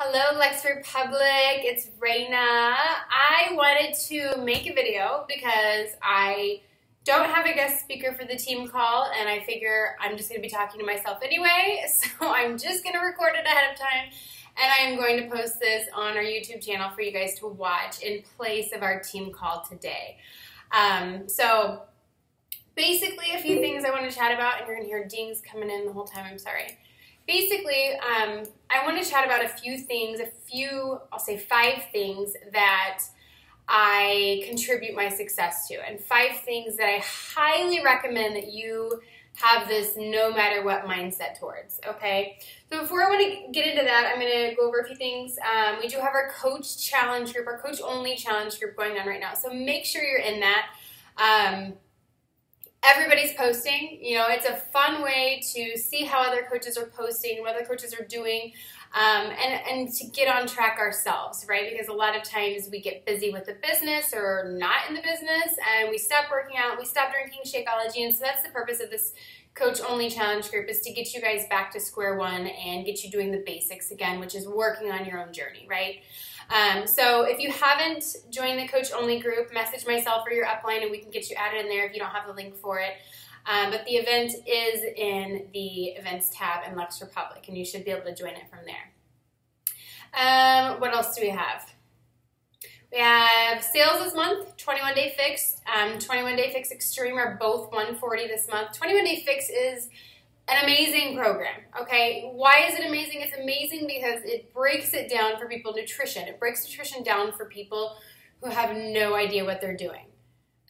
Hello, Luxe Repbublic. It's Raina. I wanted to make a video because I don't have a guest speaker for the team call, and I figure I'm just going to be talking to myself anyway, so I'm just going to record it ahead of time, and I'm going to post this on our YouTube channel for you guys to watch in place of our team call today. So basically, a few things I want to chat about, and you're going to hear dings coming in the whole time. I'm sorry. Basically, I want to chat about a few things, I'll say 5 things that I contribute my success to, and 5 things that I highly recommend that you have this no matter what mindset towards, okay? So before I want to get into that, I'm going to go over a few things. We do have our coach challenge group, our coach only challenge group going on right now, so make sure you're in that. Everybody's posting. You know, it's a fun way to see how other coaches are posting, what other coaches are doing, and to get on track ourselves, right? Because a lot of times we get busy with the business or not in the business, and we stop working out, we stop drinking Shakeology, and so that's the purpose of this coach-only challenge group, is to get you guys back to square one and get you doing the basics again, which is working on your own journey, right? So if you haven't joined the coach-only group, message myself or your upline and we can get you added in there if you don't have the link for it. But the event is in the events tab in Luxe Repbublic, and you should be able to join it from there. What else do we have? We have sales this month, 21 Day Fix, 21 Day Fix Extreme are both $140 this month. 21 Day Fix is an amazing program, okay? Why is it amazing? It's amazing because it breaks it down for people, nutrition. It breaks nutrition down for people who have no idea what they're doing.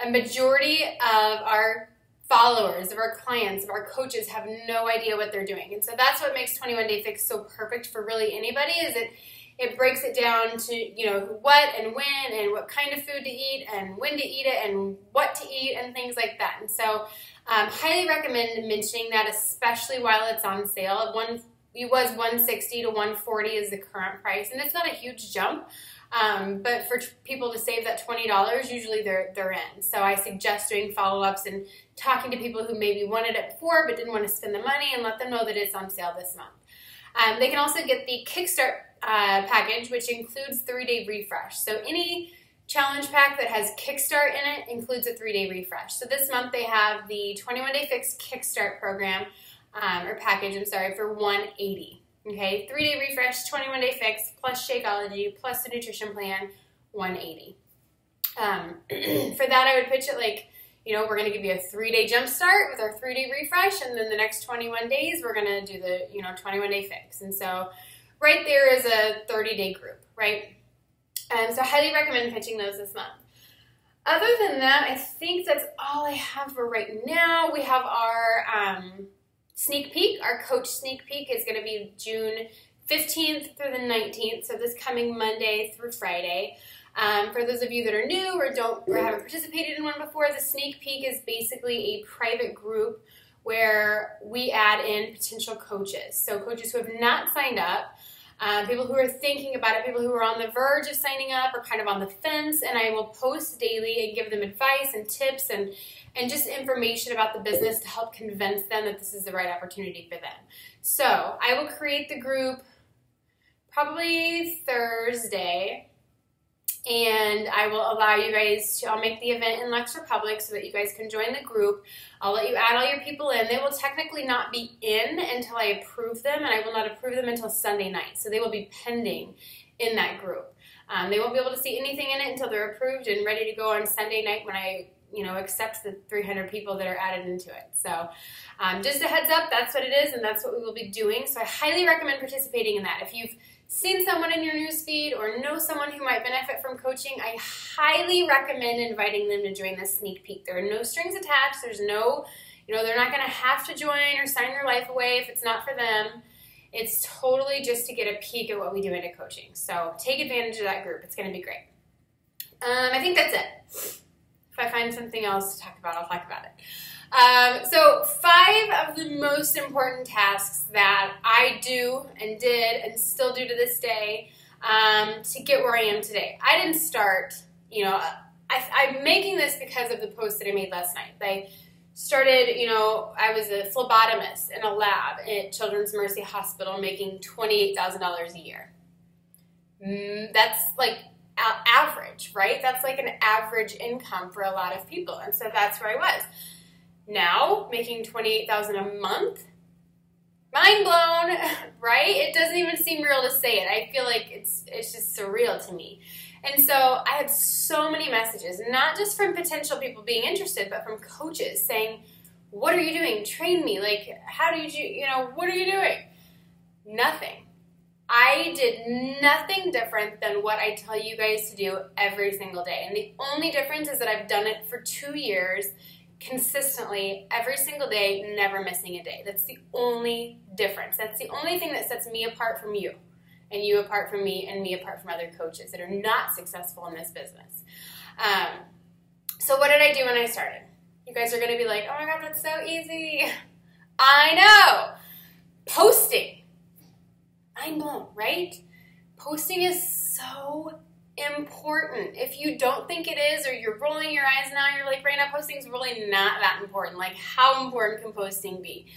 A majority of our followers, of our clients, of our coaches have no idea what they're doing. And so that's what makes 21 Day Fix so perfect for really anybody, is it breaks it down to, you know, what and when and what kind of food to eat and when to eat it and what to eat and things like that. And so highly recommend mentioning that, especially while it's on sale. It was $160 to $140 is the current price, and it's not a huge jump, but for people to save that $20, usually they're in. So I suggest doing follow-ups and talking to people who maybe wanted it before but didn't want to spend the money, and let them know that it's on sale this month. They can also get the Kickstart package, which includes 3-day refresh. So any challenge pack that has Kickstart in it includes a 3-day refresh. So this month they have the 21 Day Fix Kickstart program, or package, I'm sorry, for $180. Okay, 3-day refresh, 21 Day Fix, plus Shakeology, plus the nutrition plan, $180. For that, I would pitch it like, you know, we're going to give you a 3-day jump start with our 3-day refresh, and then the next 21 days, we're going to do the, 21 Day Fix. And so right there is a 30-day group, right? So I highly recommend pitching those this month. Other than that, I think that's all I have for right now. We have our sneak peek. Our coach sneak peek is going to be June 15th through the 19th, so this coming Monday through Friday. For those of you that are new or haven't participated in one before, the sneak peek is basically a private group where we add in potential coaches. So coaches who have not signed up, people who are thinking about it, people who are on the verge of signing up or kind of on the fence, and I will post daily and give them advice and tips and just information about the business to help convince them that this is the right opportunity for them. So I will create the group probably Thursday, and I will allow you guys to, I'll make the event in Luxe Repbublic so that you guys can join the group. I'll let you add all your people in. They will technically not be in until I approve them, and I will not approve them until Sunday night. So they will be pending in that group. They won't be able to see anything in it until they're approved and ready to go on Sunday night when I, accept the 300 people that are added into it. So just a heads up, that's what it is, and that's what we will be doing. So I highly recommend participating in that. If you've seen someone in your newsfeed or know someone who might benefit from coaching, I highly recommend inviting them to join this sneak peek. There are no strings attached. There's no, they're not going to have to join or sign their life away if it's not for them. It's totally just to get a peek at what we do into coaching. So take advantage of that group. It's going to be great. I think that's it. If I find something else to talk about, I'll talk about it. So 5 of the most important tasks that I do and did and still do to this day to get where I am today. I didn't start, I'm making this because of the post that I made last night. I started, I was a phlebotomist in a lab at Children's Mercy Hospital making $28,000 a year. That's like average, right? That's like an average income for a lot of people. And so that's where I was. Now, making $28,000 a month, mind blown, right? It doesn't even seem real to say it. I feel like it's just surreal to me. And so I had so many messages, not just from potential people being interested, but from coaches saying, what are you doing? Train me. Like, how do you, what are you doing? Nothing. I did nothing different than what I tell you guys to do every single day. And the only difference is that I've done it for 2 years consistently every single day, never missing a day. That's the only difference. That's the only thing that sets me apart from you, and you apart from me, and me apart from other coaches that are not successful in this business. So what did I do when I started? You guys are going to be like, oh my God, that's so easy. I know. Posting. Mind blown, right? Posting is so important. If you don't think it is, or you're rolling your eyes now, you're like, Raina, posting is really not that important. Like, how important can posting be?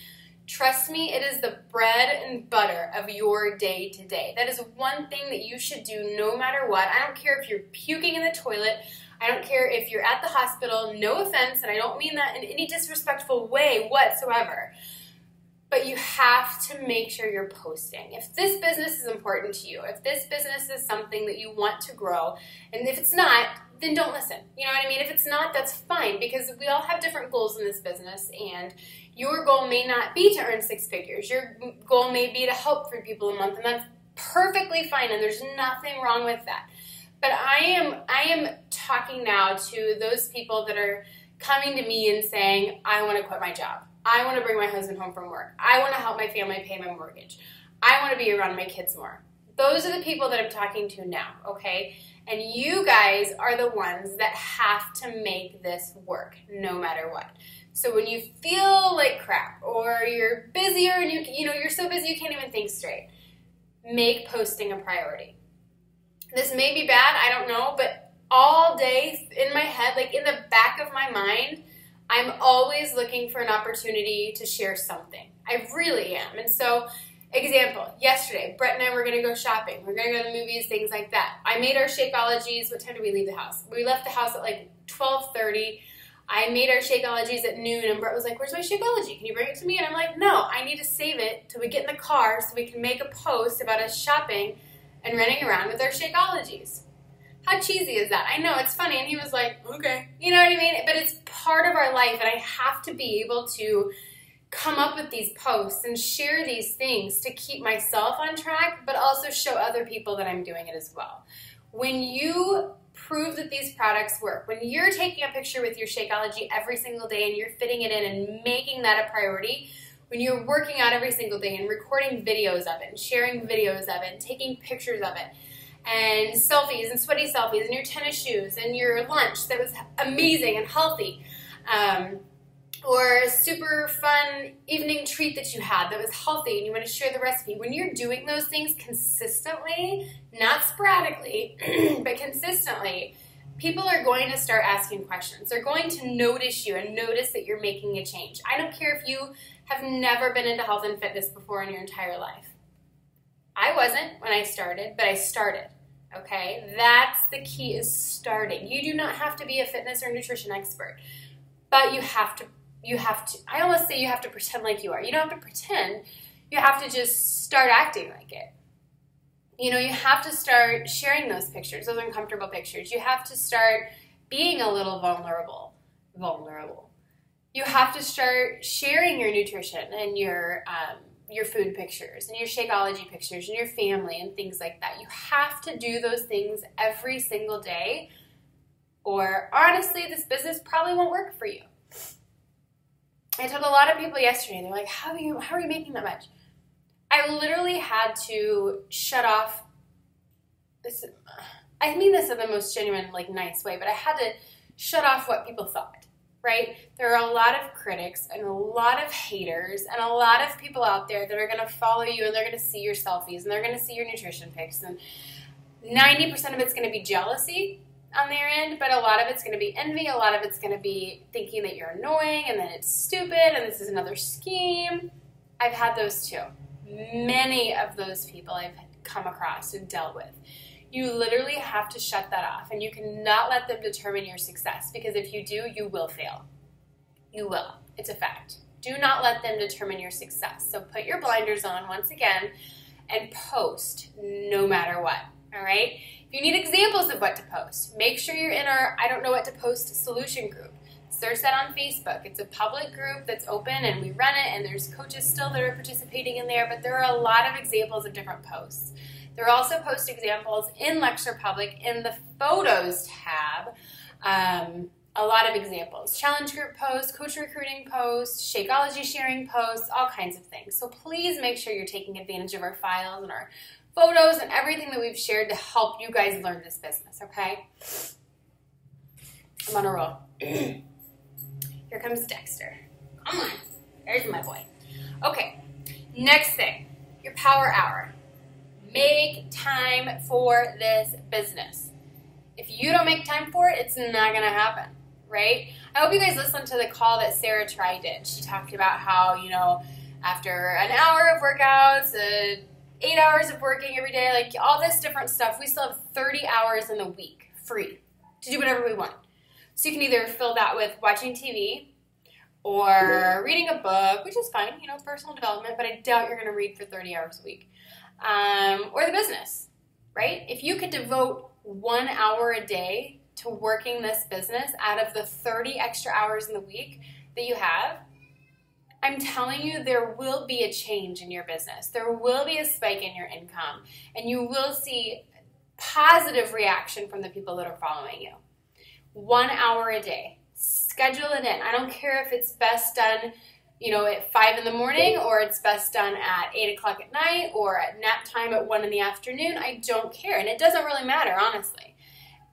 Trust me, it is the bread and butter of your day to day. That is one thing that you should do no matter what. I don't care if you're puking in the toilet. I don't care if you're at the hospital. No offense, and I don't mean that in any disrespectful way whatsoever. But you have to make sure you're posting. If this business is important to you, if this business is something that you want to grow, and if it's not, then don't listen. You know what I mean? If it's not, that's fine, because we all have different goals in this business, and your goal may not be to earn 6 figures. Your goal may be to help 3 people a month, and that's perfectly fine, and there's nothing wrong with that. But I am talking now to those people that are coming to me and saying, I want to quit my job. I want to bring my husband home from work. I want to help my family pay my mortgage. I want to be around my kids more. Those are the people that I'm talking to now, okay? And you guys are the ones that have to make this work no matter what. So when you feel like crap, or you're busier and you're so busy you can't even think straight, make posting a priority. This may be bad, I don't know, but all day in my head, like in the back of my mind, I'm always looking for an opportunity to share something. I really am. And so, example, yesterday, Brett and I were going to go shopping. We're going to go to the movies, things like that. I made our Shakeologies. What time did we leave the house? We left the house at like 12:30. I made our Shakeologies at noon, and Brett was like, where's my Shakeology? Can you bring it to me? And I'm like, no, I need to save it till we get in the car so we can make a post about us shopping and running around with our Shakeologies. How cheesy is that? I know, it's funny. And he was like, okay. You know what I mean? But it's part of our life, and I have to be able to come up with these posts and share these things to keep myself on track, but also show other people that I'm doing it as well. When you prove that these products work, when you're taking a picture with your Shakeology every single day and you're fitting it in and making that a priority, when you're working out every single day and recording videos of it and sharing videos of it and taking pictures of it, and selfies and sweaty selfies and your tennis shoes and your lunch that was amazing and healthy, or a super fun evening treat that you had that was healthy and you want to share the recipe. When you're doing those things consistently, not sporadically, but consistently, people are going to start asking questions. They're going to notice you and notice that you're making a change. I don't care if you have never been into health and fitness before in your entire life. I wasn't when I started, but I started, okay? That's the key, is starting. You do not have to be a fitness or nutrition expert, but you have to, I almost say you have to pretend like you are. You don't have to pretend, you have to just start acting like it. You know, you have to start sharing those pictures, those uncomfortable pictures. You have to start being a little vulnerable. You have to start sharing your nutrition and your food pictures and your Shakeology pictures and your family and things like that. You have to do those things every single day, or honestly, this business probably won't work for you. I told a lot of people yesterday, they're like, how are you making that much? I literally had to shut off this. I mean this in the most genuine, like, nice way, but I had to shut off what people thought, right? There are a lot of critics and a lot of haters and a lot of people out there that are going to follow you, and they're going to see your selfies and they're going to see your nutrition pics, and 90% of it's going to be jealousy on their end, but a lot of it's going to be envy, a lot of it's going to be thinking that you're annoying and that it's stupid and this is another scheme. I've had those too. Many of those people I've come across and dealt with. You literally have to shut that off, and you cannot let them determine your success, because if you do, you will fail. You will. It's a fact. Do not let them determine your success. So put your blinders on once again and post no matter what, all right? If you need examples of what to post, make sure you're in our I Don't Know What to Post solution group. Search that on Facebook. It's a public group that's open, and we run it, and there's coaches still that are participating in there, but there are a lot of examples of different posts. There are also post examples in Luxe Repbublic in the Photos tab. A lot of examples. Challenge group posts, coach recruiting posts, Shakeology sharing posts, all kinds of things. So please make sure you're taking advantage of our files and our photos and everything that we've shared to help you guys learn this business, okay? I'm on a roll. Here comes Dexter. Come on. There's my boy. Okay, next thing, your power hour. Make time for this business. If you don't make time for it, it's not going to happen, right? I hope you guys listened to the call that Sarah Tri did. She talked about how, you know, after an hour of workouts, 8 hours of working every day, like all this different stuff, we still have 30 hours in the week free to do whatever we want. So you can either fill that with watching TV or reading a book, which is fine, you know, personal development, but I doubt you're going to read for 30 hours a week. Or the business, right? If you could devote 1 hour a day to working this business out of the 30 extra hours in the week that you have, I'm telling you, there will be a change in your business. There will be a spike in your income, and you will see positive reaction from the people that are following you. 1 hour a day. Schedule it in. I don't care if it's best done, you know, at 5 in the morning, or it's best done at 8 o'clock at night, or at nap time at 1 in the afternoon. I don't care. And it doesn't really matter, honestly.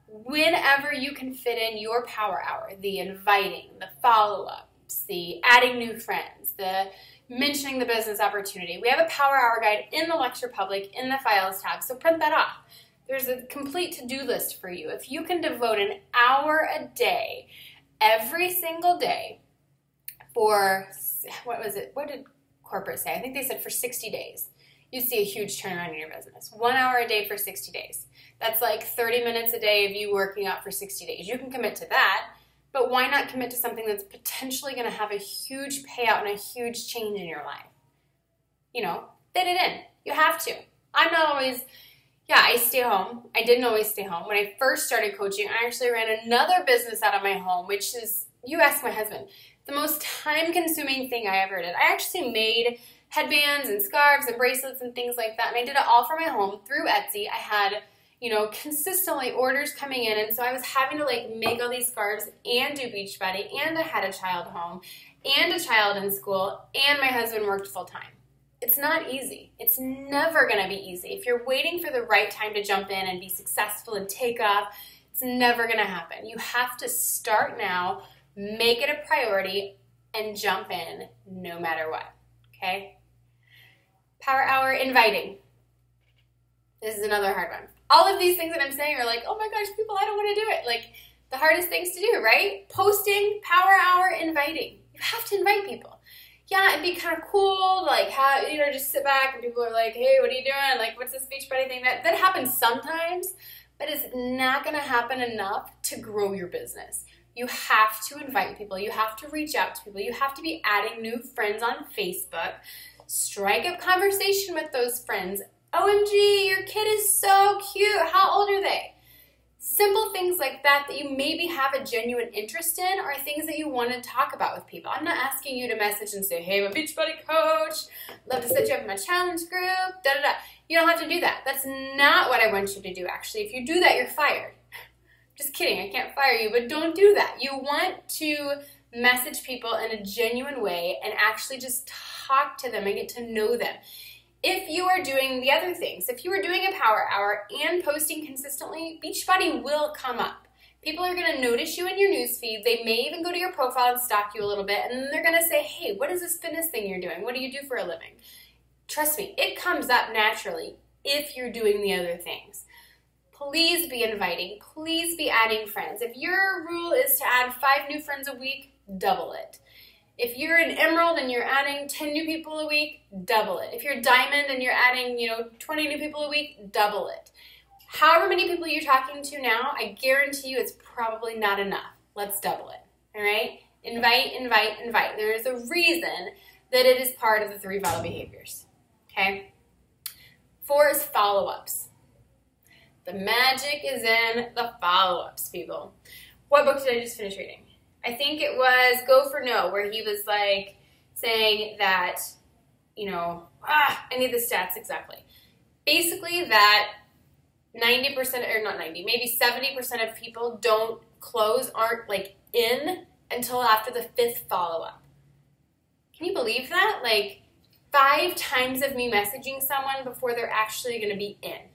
Whenever you can fit in your power hour, the inviting, the follow-ups, the adding new friends, the mentioning the business opportunity. We have a power hour guide in the Luxe Repbublic in the files tab, so print that off. There's a complete to-do list for you. If you can devote an hour a day, every single day, for, what was it? What did corporate say? I think they said for 60 days. You see a huge turnaround in your business. 1 hour a day for 60 days. That's like 30 minutes a day of you working out for 60 days. You can commit to that, but why not commit to something that's potentially going to have a huge payout and a huge change in your life? You know, fit it in. You have to. I'm not always... Yeah, I stay home. I didn't always stay home. When I first started coaching, I actually ran another business out of my home, which is, you ask my husband, the most time-consuming thing I ever did. I actually made headbands and scarves and bracelets and things like that, and I did it all from my home through Etsy. I had, you know, consistently orders coming in, and so I was having to, like, make all these scarves and do Beachbody, and I had a child home and a child in school, and my husband worked full-time. It's not easy. It's never going to be easy. If you're waiting for the right time to jump in and be successful and take off, it's never going to happen. You have to start now, make it a priority, and jump in no matter what, okay? Power hour inviting. This is another hard one. All of these things that I'm saying are like, oh my gosh, people, I don't want to do it. Like, the hardest things to do, right? Posting, power hour, inviting. You have to invite people. Yeah, it'd be kind of cool, like, how, you know, just sit back and people are like, hey, what are you doing? Like, what's this Beachbody thing? That happens sometimes, but it's not going to happen enough to grow your business. You have to invite people. You have to reach out to people. You have to be adding new friends on Facebook. Strike up conversation with those friends. OMG, your kid is so cute. How old are they? Simple things like that that you maybe have a genuine interest in are things that you want to talk about with people. I'm not asking you to message and say, hey, I'm a Beachbody coach. Love to set you up in my challenge group. Da, da, da. You don't have to do that. That's not what I want you to do, actually. If you do that, you're fired. Just kidding. I can't fire you, but don't do that. You want to message people in a genuine way and actually just talk to them and get to know them. If you are doing the other things, if you are doing a power hour and posting consistently, Beachbody will come up. People are going to notice you in your newsfeed. They may even go to your profile and stalk you a little bit, and then they're going to say, hey, what is this fitness thing you're doing? What do you do for a living? Trust me, it comes up naturally if you're doing the other things. Please be inviting. Please be adding friends. If your rule is to add 5 new friends a week, double it. If you're an emerald and you're adding 10 new people a week, double it. If you're diamond and you're adding, 20 new people a week, double it. However many people you're talking to now, I guarantee you it's probably not enough. Let's double it, all right? Invite, invite, invite. There is a reason that it is part of the 3 vital behaviors, okay? 4 is follow-ups. The magic is in the follow-ups, people. What book did I just finish reading? I think it was Go for No, where he was like saying that, you know, I need the stats exactly. Basically that 90%, or not 90, maybe 70% of people don't close, aren't like in until after the 5th follow-up. Can you believe that? Like 5 times of me messaging someone before they're actually going to be in.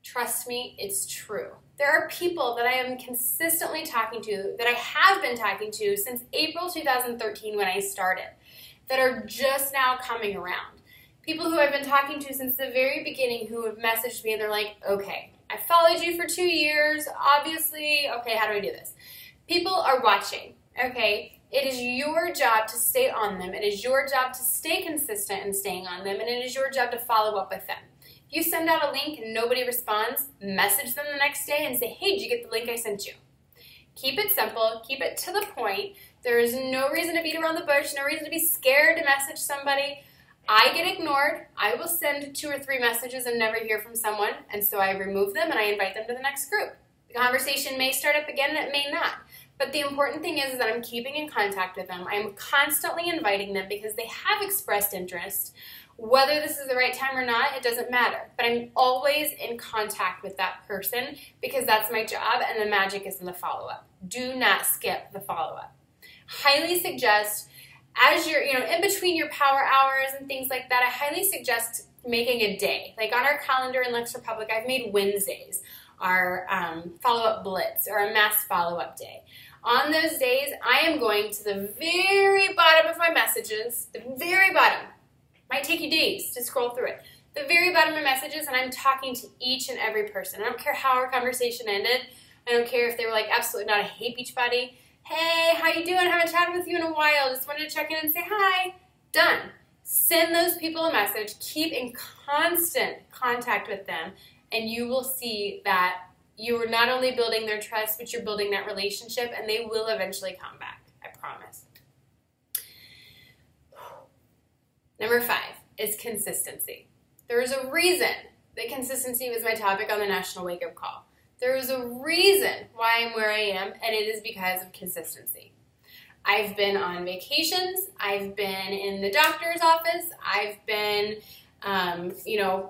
Trust me, it's true. There are people that I am consistently talking to, that I have been talking to since April 2013 when I started, that are just now coming around. People who I've been talking to since the very beginning who have messaged me and they're like, okay, I followed you for 2 years, obviously, okay, how do I do this? People are watching, okay? It is your job to stay on them. It is your job to stay consistent in staying on them, and it is your job to follow up with them. If you send out a link and nobody responds, message them the next day and say, hey, did you get the link I sent you? Keep it simple. Keep it to the point. There is no reason to beat around the bush, no reason to be scared to message somebody. I get ignored. I will send 2 or 3 messages and never hear from someone, and so I remove them and I invite them to the next group. The conversation may start up again and it may not. But the important thing is that I'm keeping in contact with them. I'm constantly inviting them because they have expressed interest. Whether this is the right time or not, it doesn't matter. But I'm always in contact with that person because that's my job, and the magic is in the follow-up. Do not skip the follow-up. Highly suggest, as you're, in between your power hours and things like that, I highly suggest making a day. Like on our calendar in Luxe Repbublic, I've made Wednesdays our follow-up blitz or a mass follow-up day. On those days, I am going to the very bottom of my messages, the very bottom. Might take you days to scroll through it. The very bottom of messages, and I'm talking to each and every person. I don't care how our conversation ended. I don't care if they were like, absolutely not, I hate Beachbody. Hey, how you doing? Haven't chatted with you in a while. Just wanted to check in and say hi. Done. Send those people a message. Keep in constant contact with them, and you will see that you are not only building their trust, but you're building that relationship, and they will eventually come back. I promise. Number 5 is consistency. There is a reason that consistency was my topic on the National Wake Up Call. There is a reason why I'm where I am, and it is because of consistency. I've been on vacations. I've been in the doctor's office. I've been,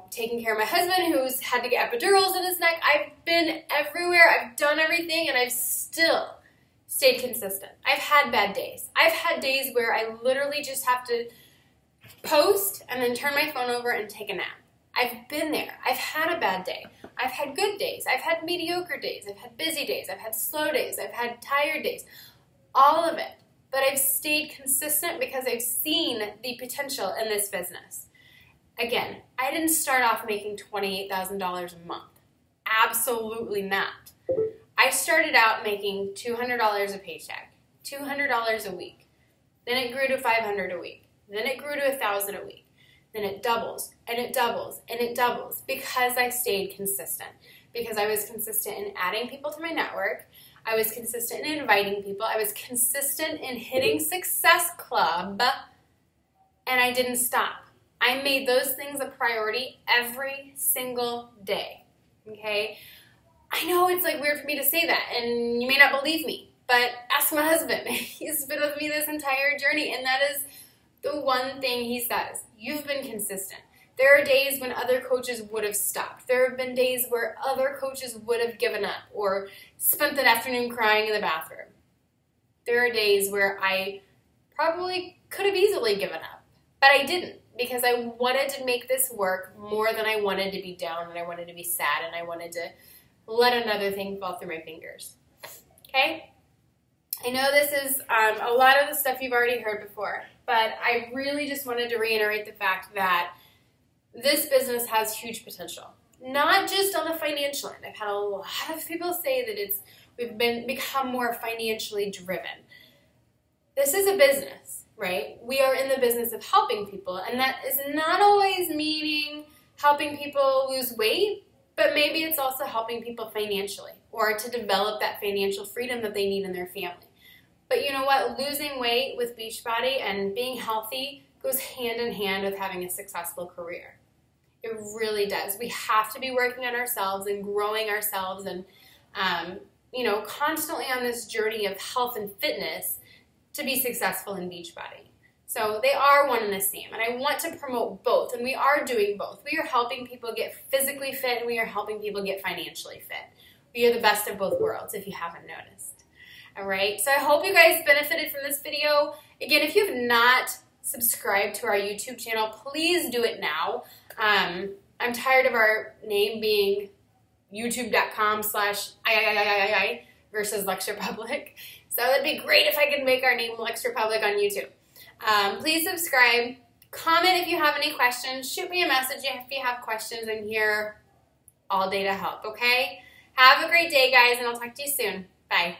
taking care of my husband who's had to get epidurals in his neck. I've been everywhere. I've done everything, and I've still stayed consistent. I've had bad days. I've had days where I literally just have to post and then turn my phone over and take a nap. I've been there. I've had a bad day. I've had good days. I've had mediocre days. I've had busy days. I've had slow days. I've had tired days. All of it. But I've stayed consistent because I've seen the potential in this business. Again, I didn't start off making $28,000 a month. Absolutely not. I started out making $200 a paycheck, $200 a week. Then it grew to $500 a week. Then it grew to $1,000 a week. Then it doubles, and it doubles, and it doubles because I stayed consistent. Because I was consistent in adding people to my network. I was consistent in inviting people. I was consistent in hitting Success Club, and I didn't stop. I made those things a priority every single day, okay? I know it's like weird for me to say that, and you may not believe me, but ask my husband. He's been with me this entire journey, and that is the one thing he says. You've been consistent. There are days when other coaches would have stopped. There have been days where other coaches would have given up or spent the afternoon crying in the bathroom. There are days where I probably could have easily given up, but I didn't because I wanted to make this work more than I wanted to be down and I wanted to be sad and I wanted to let another thing fall through my fingers. Okay? I know this is a lot of the stuff you've already heard before, but I really just wanted to reiterate the fact that this business has huge potential. Not just on the financial end. I've had a lot of people say that we've become more financially driven. This is a business, right? We are in the business of helping people, and that is not always meaning helping people lose weight but maybe it's also helping people financially or to develop that financial freedom that they need in their family. But you know what? Losing weight with Beachbody and being healthy goes hand in hand with having a successful career. It really does. We have to be working on ourselves and growing ourselves and, constantly on this journey of health and fitness to be successful in Beachbody. So they are one and the same, and I want to promote both, and we are doing both. We are helping people get physically fit, and we are helping people get financially fit. We are the best of both worlds, if you haven't noticed. All right, so I hope you guys benefited from this video. Again, if you have not subscribed to our YouTube channel, please do it now. I'm tired of our name being youtube.com/I versus Luxe Repbublic. So it'd be great if I could make our name Luxe Repbublic on YouTube. Please subscribe. Comment if you have any questions. Shoot me a message if you have questions. I'm here all day to help, okay? Have a great day, guys, and I'll talk to you soon. Bye.